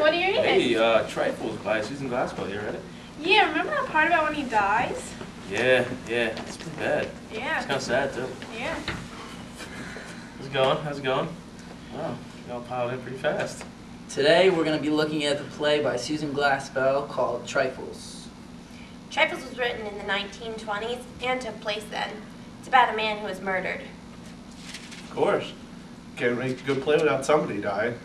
what are you reading? Hey, Trifles by Susan Glasswell. You read it? Yeah, remember that part about when he dies? Yeah, it's pretty bad. Yeah. It's kind of sad, too. Yeah. How's it going? How's it going? Wow, you all piled in pretty fast. Today we're going to be looking at the play by Susan Glasswell called Trifles. Trifles was written in the 1920s and took place then. It's about a man who was murdered. Of course. Can't make a good play without somebody dying.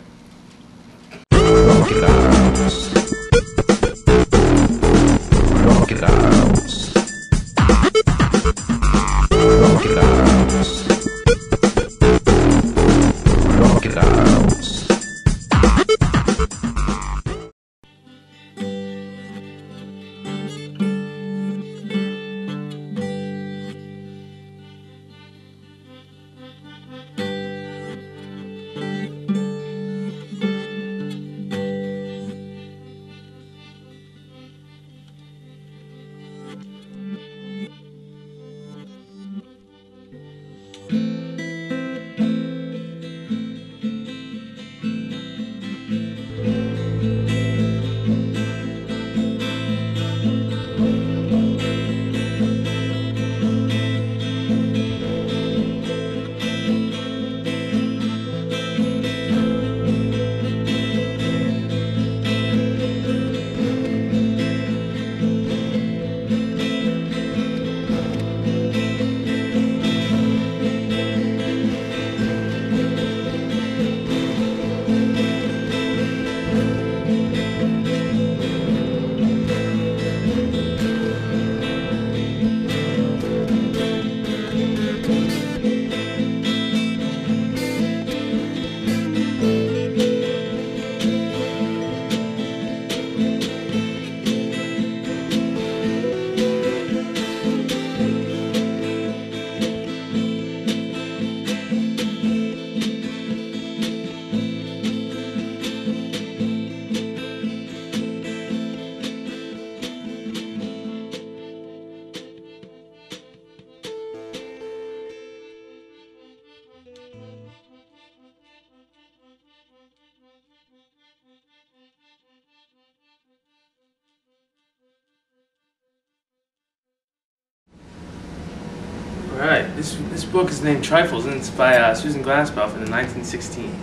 Alright, this book is named Trifles, and it's by Susan Glasswell from 1916.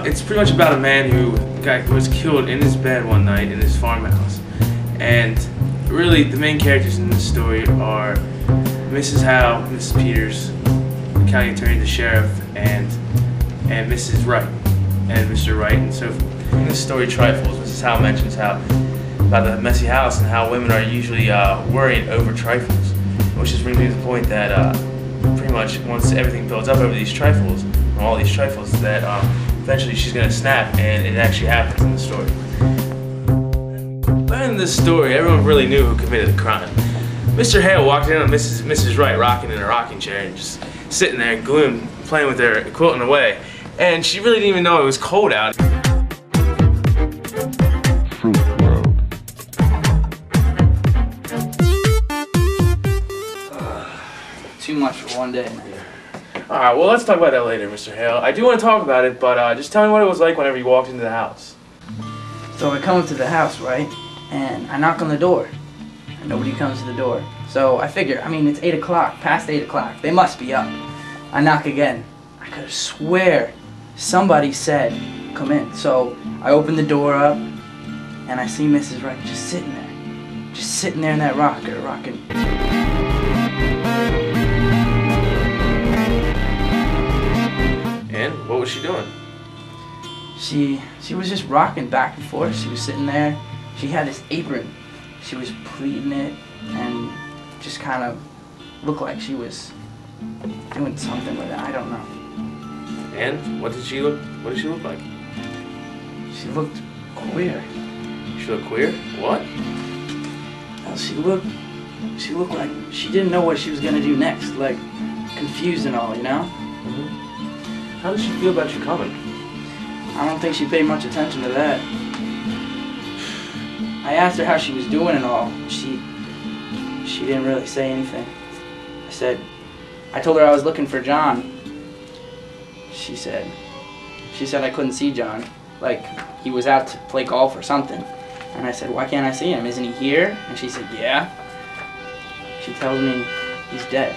It's pretty much about a man who was killed in his bed one night in his farmhouse. And really, the main characters in this story are Mrs. Howe, Mrs. Peters, the county attorney, the sheriff, and Mrs. Wright, and Mr. Wright, and so forth. In this story, Trifles, Mrs. Howe mentions how about the messy house and how women are usually worried over trifles. Which just brings me to the point that pretty much once everything builds up over these trifles, all these trifles, that eventually she's going to snap, and it actually happens in the story. But in this story, everyone really knew who committed the crime. Mr. Hale walked in on Mrs. Wright rocking in a rocking chair and just sitting there gloomed, playing with her, quilting away. And she really didn't even know it was cold out. Too much for one day, man. Alright, well, let's talk about that later, Mr. Hale. I do want to talk about it, but just tell me what it was like whenever you walked into the house. So I come up to the house, right? And I knock on the door. And nobody comes to the door. So I figure, I mean, it's 8 o'clock, past 8 o'clock. They must be up. I knock again. I could swear somebody said, come in. So I open the door up, and I see Mrs. Wright just sitting there. Just sitting there in that rocker, rocking. And what was she doing? She was just rocking back and forth. She was sitting there. She had this apron. She was pleating it and just kind of looked like she was doing something with it. I don't know. And what did she look like? She looked queer. She looked queer? What? Well, she looked like she didn't know what she was gonna do next, like confused and all, you know? Mm-hmm. How did she feel about you coming? I don't think she paid much attention to that. I asked her how she was doing and all. She didn't really say anything. I told her I was looking for John. She said I couldn't see John. like he was out to play golf or something. And I said, why can't I see him? Isn't he here? And she said, yeah. She tells me he's dead.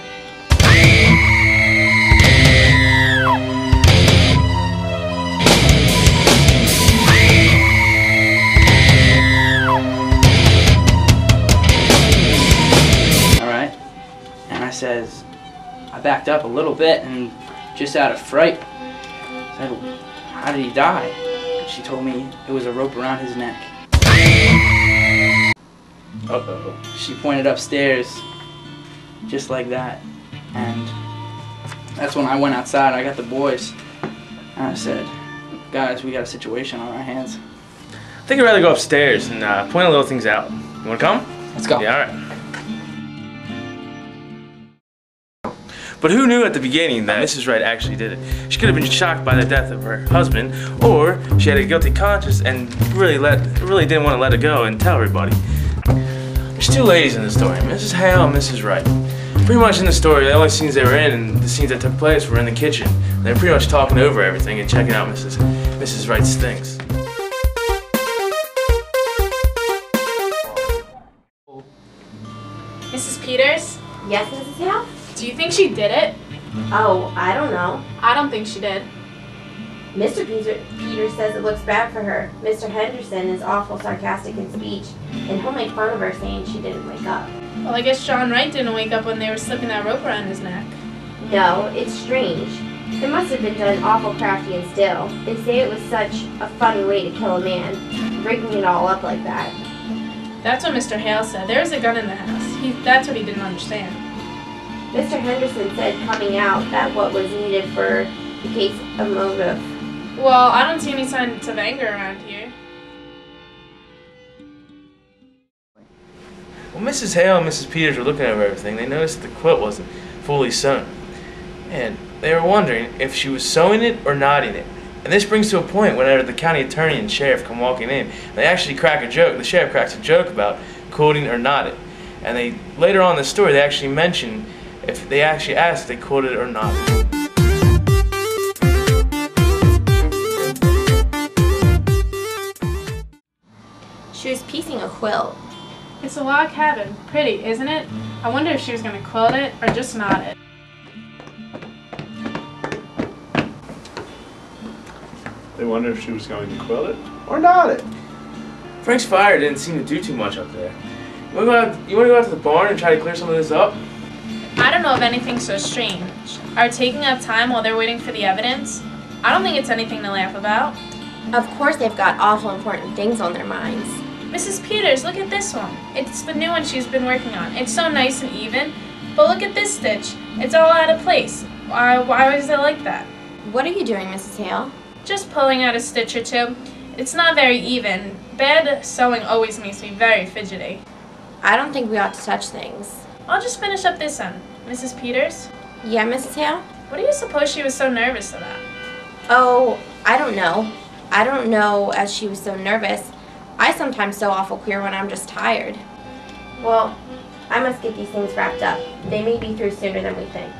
Alright. And I says, I backed up a little bit and just out of fright, said, how did he die? And she told me it was a rope around his neck. Uh-oh. She pointed upstairs, just like that. And that's when I went outside. I got the boys. And I said, guys, we got a situation on our hands. I think I'd rather go upstairs and point a little things out. You wanna come? Let's go. Yeah, alright. But who knew at the beginning that Mrs. Wright actually did it? She could have been shocked by the death of her husband, or she had a guilty conscience and really didn't want to let it go and tell everybody. There's two ladies in the story, Mrs. Hale and Mrs. Wright. Pretty much in the story, the only scenes they were in and the scenes that took place were in the kitchen. They were pretty much talking over everything and checking out Mrs. Wright's things. Mrs. Peters, Yes, Mrs. Hale? do you think she did it? Oh, I don't know. I don't think she did. Mr. Peters says it looks bad for her. Mr. Henderson is awful sarcastic in speech, and he'll make fun of her saying she didn't wake up. Well, I guess John Wright didn't wake up when they were slipping that rope around his neck. No, it's strange. It must have been done awful crafty and still. They say it was such a funny way to kill a man, rigging it all up like that. That's what Mr. Hale said. There was a gun in the house. That's what he didn't understand. Mr. Henderson said coming out that what was needed for the case of motive. Well, I don't see any signs of anger around here. When Mrs. Hale and Mrs. Peters were looking over everything, they noticed the quilt wasn't fully sewn. And they were wondering if she was sewing it or knotting it. And this brings to a point whenever the county attorney and sheriff come walking in, they actually crack a joke. The sheriff cracks a joke about quilting or knotted. And they later on in the story, they actually mention if they actually asked if they quilted or knotted. She was piecing a quilt. It's a log cabin. Pretty, isn't it? I wonder if she was going to quilt it or just knot it. They wonder if she was going to quilt it or not it. Frank's fire didn't seem to do too much up there. You want to go out to the barn and try to clear some of this up? I don't know of anything so strange. Are taking up time while they're waiting for the evidence? I don't think it's anything to laugh about. Of course they've got awful important things on their minds. Mrs. Peters, look at this one. It's the new one she's been working on. It's so nice and even, but look at this stitch. It's all out of place. Why was it like that? What are you doing, Mrs. Hale? Just pulling out a stitch or two. It's not very even. Bad sewing always makes me very fidgety. I don't think we ought to touch things. I'll just finish up this end. Mrs. Peters, Yeah, Mrs. Hale? what do you suppose she was so nervous about? Oh, I don't know. I don't know as she was so nervous. I sometimes sew awful queer when I'm just tired. Well, I must get these things wrapped up. They may be through sooner than we think.